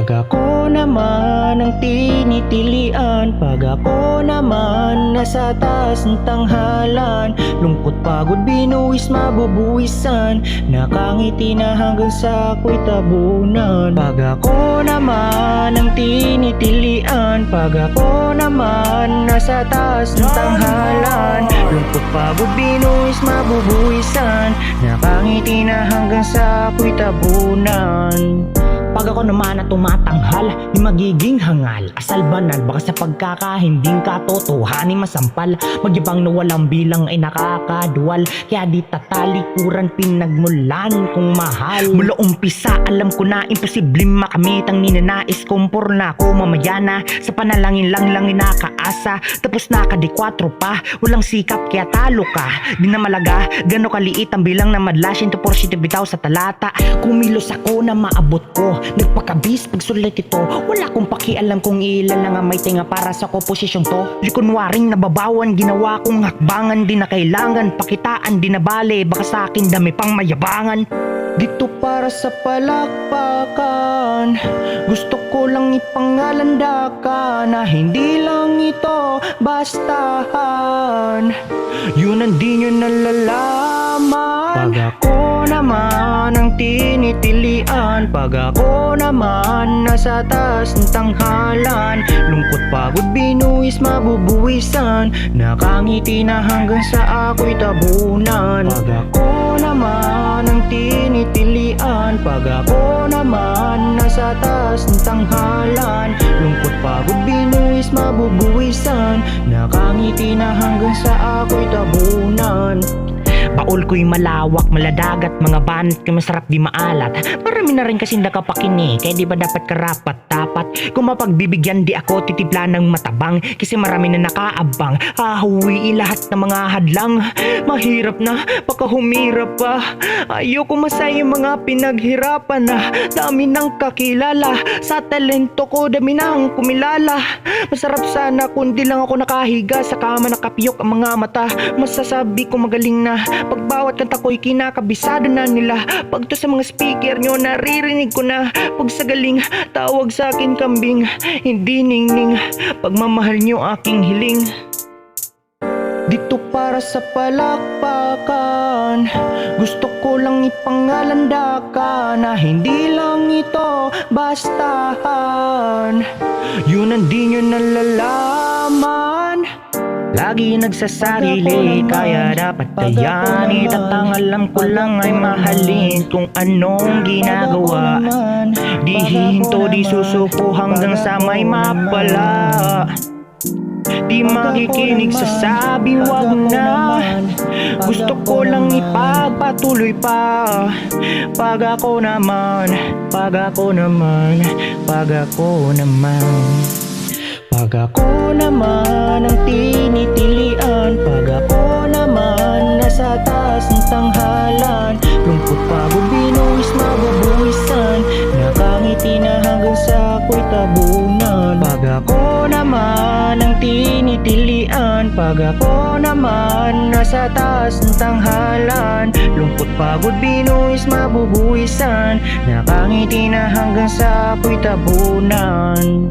Pag ako naman ang tinitilian, pag ako naman nasa taas ng tanghalan, lungkot pagod binuwis mabubuwisan, nakangiti na hanggang sa ako'y tabunan. Pag ako naman ang tinitilian, pag ako naman nasa taas ng tanghalan, lungkot pagod binuwis mabubuwisan, nakangiti na hanggang sa ako'y tabunan. Pag ako naman at tumatanghal, di magiging hangal, asal banal, baka sa pagkakahinding katotohanin masampal, magyabang na walang bilang ay nakakaduwal, kaya di tatalikuran pinagmulan kung mahal. Mula umpisa alam ko na imposibleng makamit ang ninanais kong purna ko, mamaya na sa panalangin lang inakaasa, tapos nakadi-4 pa, walang sikap kaya talo ka. Di na malaga, gano'ng kaliit ang bilang na madla, 100% bitaw sa talata, kumilos ako na maabot ko, nagpakabis pagsulit ito, wala akong pakialam kung ilan lang ang may tinga para sa komposisyong to. Di kunwaring nababawan, ginawa kong hakbangan, di na kailangan pakitaan, di na bale, baka sa akin dami pang mayabangan. Dito para sa palakpakan, gusto ko lang ipangalandakan na hindi lang ito bastahan, yun ang di nyo nalalaman. Pag ako naman ang tinitilian, pag ako naman nasa taas ng tanghalan, lungkot pagod binuwis mabubuwisan, nakangiti na hanggang sa ako'y tabunan. Pag ako naman ang tinitilian, pag ako naman nasa taas ng tanghalan, lungkot pagod binuwis mabubuwisan, nakangiti na hanggang sa ako'y tabunan. Baol ko'y malawak, maladagat, mga banat kay masarap di maalat. Marami na rin kasing nakapakinig, kaya di ba dapat karapat-dapat? Kung mapagbibigyan di ako titipla ng matabang, kasi marami na nakaabang, hahawi lahat ng mga hadlang. Mahirap na, baka humirap pa, ayoko masaya yung mga pinaghirapan na. Dami ng kakilala, sa talento ko dami nang kumilala. Masarap sana kundi lang ako nakahiga sa kama, nakapiyok ang mga mata. Masasabi ko magaling na, pag bawat kanta ko'y kinakabisado na nila. Pag to sa mga speaker nyo naririnig ko na, pag sa galing tawag sa akin kambing, hindi ningning, pagmamahal nyo aking hiling. Dito para sa palakpakan, gusto ko lang ipangalandakan na hindi lang ito bastahan, yun ang di nyo nalalaman. Lagi nagsasarili, kaya dapat kayanin, at ang alam ko lang ay mahalin kung anong ginagawa. Di hihinto, di susuko hanggang sa may mapala. Di makikinig sa sabi, wag na, gusto ko lang ipagpatuloy pa. Pag ako naman, pag ako naman, pag ako naman, pag ako naman ang tinitilian, pag ako naman nasa taas ng tanghalan, lungkot pagod binuwis mabubuwisan, nakangiti na hanggang sa ako'y tabunan. Pag ako naman ang tinitilian, pag ako naman nasa taas ng tanghalan, lungkot pagod binuwis mabubuwisan, nakangiti na hanggang sa ako'y tabunan.